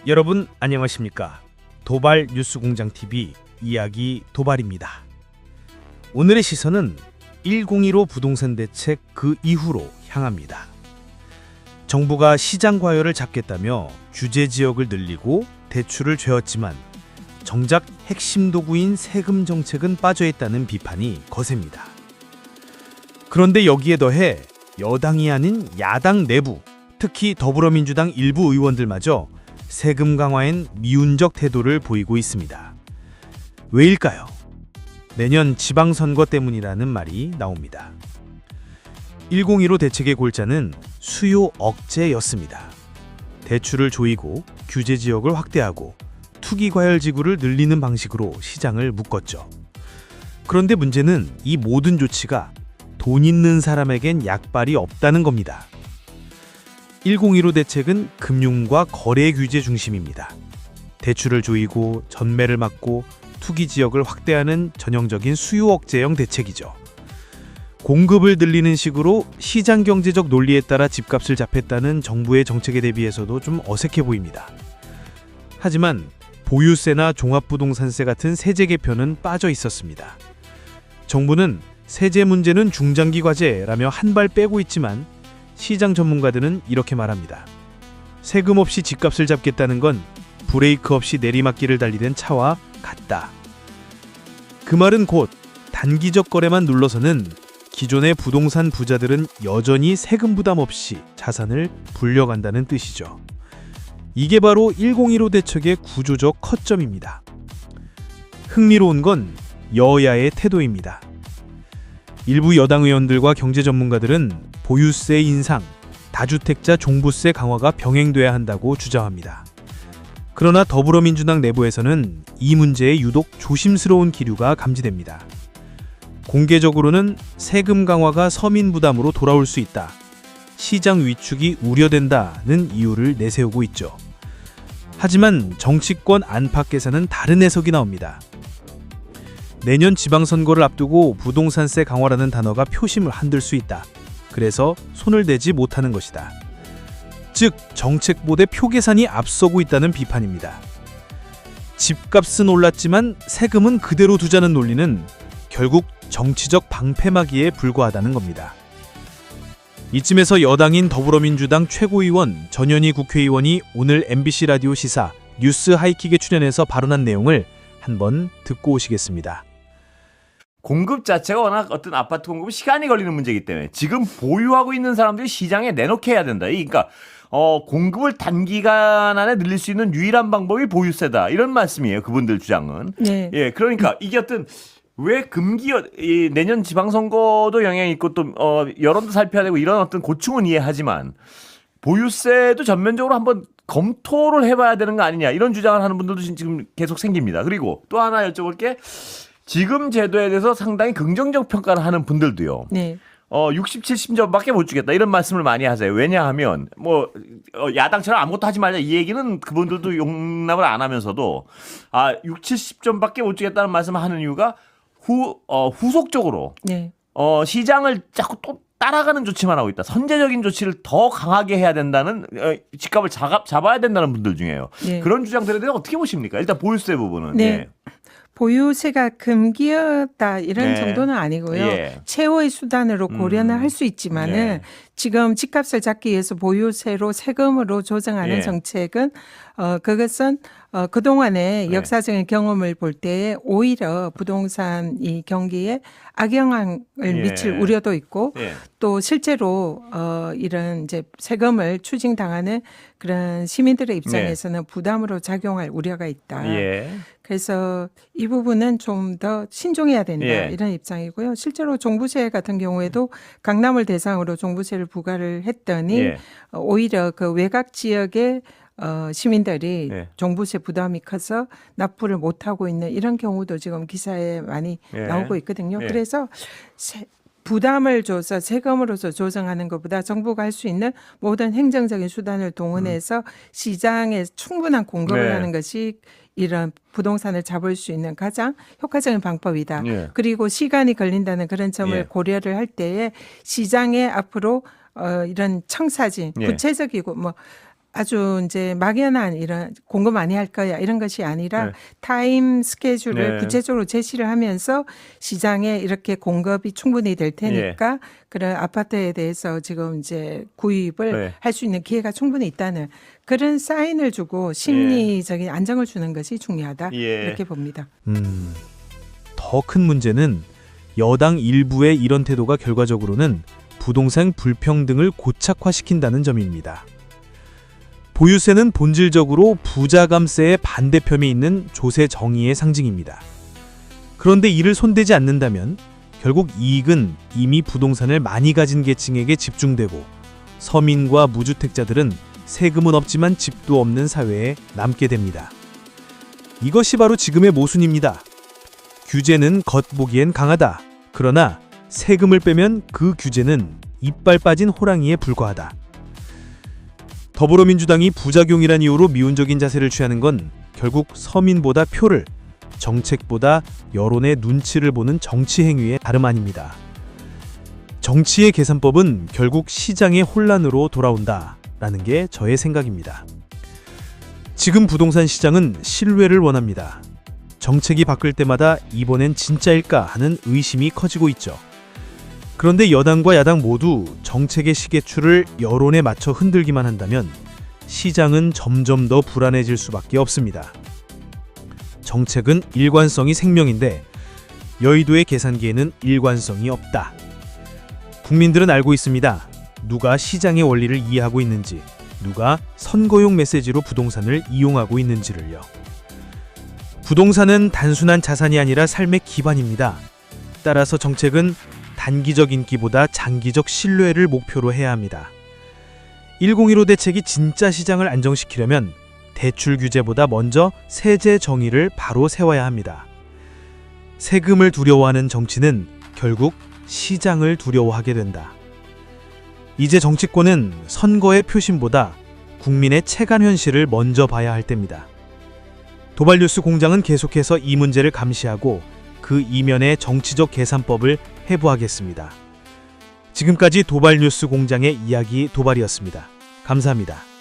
여러분 안녕하십니까? 도발 뉴스공장TV 이야기 도발입니다. 오늘의 시선은 101호 부동산 대책 그 이후로 향합니다. 정부가 시장 과열을 잡겠다며 규제 지역을 늘리고 대출을 죄었지만 정작 핵심 도구인 세금 정책은 빠져있다는 비판이 거셉니다. 그런데 여기에 더해 여당이 아닌 야당 내부, 특히 더불어민주당 일부 의원들마저 세금 강화엔 미운적 태도를 보이고 있습니다. 왜일까요? 내년 지방선거 때문이라는 말이 나옵니다. 101호 대책의 골자는 수요 억제였습니다. 대출을 조이고 규제 지역을 확대하고 투기 과열 지구를 늘리는 방식으로 시장을 묶었죠. 그런데 문제는 이 모든 조치가 돈 있는 사람에겐 약발이 없다는 겁니다. 101호 대책은 금융과 거래 규제 중심입니다. 대출을 조이고 전매를 막고 투기 지역을 확대하는 전형적인 수요 억제형 대책이죠. 공급을 늘리는 식으로 시장 경제적 논리에 따라 집값을 잡겠다는 정부의 정책에 대비해서도 좀 어색해 보입니다. 하지만 보유세나 종합부동산세 같은 세제 개편은 빠져 있었습니다. 정부는 세제 문제는 중장기 과제라며 한 발 빼고 있지만 시장 전문가들은 이렇게 말합니다. 세금 없이 집값을 잡겠다는 건 브레이크 없이 내리막길을 달리던 차와 같다. 그 말은 곧 단기적 거래만 눌러서는 기존의 부동산 부자들은 여전히 세금 부담 없이 자산을 불려간다는 뜻이죠. 이게 바로 101호 대책의 구조적 허점입니다. 흥미로운 건 여야의 태도입니다. 일부 여당 의원들과 경제 전문가들은 보유세 인상, 다주택자 종부세 강화가 병행돼야 한다고 주장합니다. 그러나 더불어민주당 내부에서는 이 문제에 유독 조심스러운 기류가 감지됩니다. 공개적으로는 세금 강화가 서민 부담으로 돌아올 수 있다. 시장 위축이 우려된다는 이유를 내세우고 있죠. 하지만 정치권 안팎에서는 다른 해석이 나옵니다. 내년 지방선거를 앞두고 부동산세 강화라는 단어가 표심을 흔들 수 있다. 그래서 손을 대지 못하는 것이다. 즉 정책보다 표 계산이 앞서고 있다는 비판입니다. 집값은 올랐지만 세금은 그대로 두자는 논리는 결국 정치적 방패막이에 불과하다는 겁니다. 이쯤에서 여당인 더불어민주당 최고위원 전현희 국회의원이 오늘 MBC 라디오 시사 뉴스 하이킥에 출연해서 발언한 내용을 한번 듣고 오시겠습니다. 공급 자체가 워낙 어떤 아파트 공급은 시간이 걸리는 문제이기 때문에 지금 보유하고 있는 사람들이 시장에 내놓게 해야 된다. 그러니까 공급을 단기간 안에 늘릴 수 있는 유일한 방법이 보유세다. 이런 말씀이에요. 그분들 주장은. 네. 예, 그러니까 이게 어떤 왜 내년 지방선거도 영향이 있고 또 여론도 살펴야 되고 이런 어떤 고충은 이해하지만 보유세도 전면적으로 한번 검토를 해봐야 되는 거 아니냐 이런 주장을 하는 분들도 지금 계속 생깁니다. 그리고 또 하나 여쭤볼 게 지금 제도에 대해서 상당히 긍정적 평가를 하는 분들도요. 네. 60, 70점밖에 못 주겠다 이런 말씀을 많이 하세요. 왜냐하면 야당처럼 아무것도 하지 말자 이 얘기는 그분들도 용납을 안 하면서도 6, 70점밖에 못 주겠다는 말씀을 하는 이유가 후속적으로 네. 시장을 자꾸 또 따라가는 조치만 하고 있다. 선제적인 조치를 더 강하게 해야 된다는 집값을 잡아야 된다는 분들 중에요. 네. 그런 주장들에 대해서 어떻게 보십니까? 일단 보유세 부분은. 네. 예. 보유세가 금기였다 이런 네. 정도는 아니고요. 예. 최후의 수단으로 고려는 할 수 있지만은 예. 지금 집값을 잡기 위해서 보유세로 세금으로 조정하는 예. 정책은 그것은 그동안의 네. 역사적인 경험을 볼 때 오히려 부동산 이 경기에 악영향을 예. 미칠 우려도 있고 예. 또 실제로 이런 이제 세금을 추징당하는 그런 시민들의 입장에서는 부담으로 작용할 우려가 있다. 예. 그래서 이 부분은 좀 더 신중해야 된다 예. 이런 입장이고요. 실제로 종부세 같은 경우에도 강남을 대상으로 종부세를 부과를 했더니 예. 오히려 그 외곽 지역의 시민들이 예. 종부세 부담이 커서 납부를 못하고 있는 이런 경우도 지금 기사에 많이 예. 나오고 있거든요. 예. 그래서 부담을 줘서 세금으로서 조정하는 것보다 정부가 할 수 있는 모든 행정적인 수단을 동원해서 시장에 충분한 공급을 네. 하는 것이 이런 부동산을 잡을 수 있는 가장 효과적인 방법이다. 예. 그리고 시간이 걸린다는 그런 점을 예. 고려를 할 때에 시장에 앞으로 이런 청사진 예. 구체적이고 뭐 아주 이제 막연한 이런 공급 많이 할 거야 이런 것이 아니라 네. 타임 스케줄을 네. 구체적으로 제시를 하면서 시장에 이렇게 공급이 충분히 될 테니까 그런 아파트에 대해서 지금 이제 구입을 네. 할 수 있는 기회가 충분히 있다는 그런 사인을 주고 심리적인 안정을 주는 것이 중요하다 예. 이렇게 봅니다. 더 큰 문제는 여당 일부의 이런 태도가 결과적으로는 부동산 불평등을 고착화시킨다는 점입니다. 보유세는 본질적으로 부자감세의 반대편에 있는 조세 정의의 상징입니다. 그런데 이를 손대지 않는다면 결국 이익은 이미 부동산을 많이 가진 계층에게 집중되고 서민과 무주택자들은 세금은 없지만 집도 없는 사회에 남게 됩니다. 이것이 바로 지금의 모순입니다. 규제는 겉보기엔 강하다. 그러나 세금을 빼면 그 규제는 이빨 빠진 호랑이에 불과하다. 더불어민주당이 부작용이란 이유로 미온적인 자세를 취하는 건 결국 서민보다 표를, 정책보다 여론의 눈치를 보는 정치 행위의 다름 아닙니다. 정치의 계산법은 결국 시장의 혼란으로 돌아온다라는 게 저의 생각입니다. 지금 부동산 시장은 신뢰를 원합니다. 정책이 바뀔 때마다 이번엔 진짜일까 하는 의심이 커지고 있죠. 그런데 여당과 야당 모두 정책의 시계추를 여론에 맞춰 흔들기만 한다면 시장은 점점 더 불안해질 수밖에 없습니다. 정책은 일관성이 생명인데 여의도의 계산기에는 일관성이 없다. 국민들은 알고 있습니다. 누가 시장의 원리를 이해하고 있는지, 누가 선거용 메시지로 부동산을 이용하고 있는지를요. 부동산은 단순한 자산이 아니라 삶의 기반입니다. 따라서 정책은 단기적 인기보다 장기적 신뢰를 목표로 해야 합니다. 1015 대책이 진짜 시장을 안정시키려면 대출 규제보다 먼저 세제 정의를 바로 세워야 합니다. 세금을 두려워하는 정치는 결국 시장을 두려워하게 된다. 이제 정치권은 선거의 표심보다 국민의 체감 현실을 먼저 봐야 할 때입니다. 도발뉴스 공장은 계속해서 이 문제를 감시하고 그 이면의 정치적 계산법을 해부하겠습니다. 지금까지 도발뉴스 공장의 이야기 도발이었습니다. 감사합니다.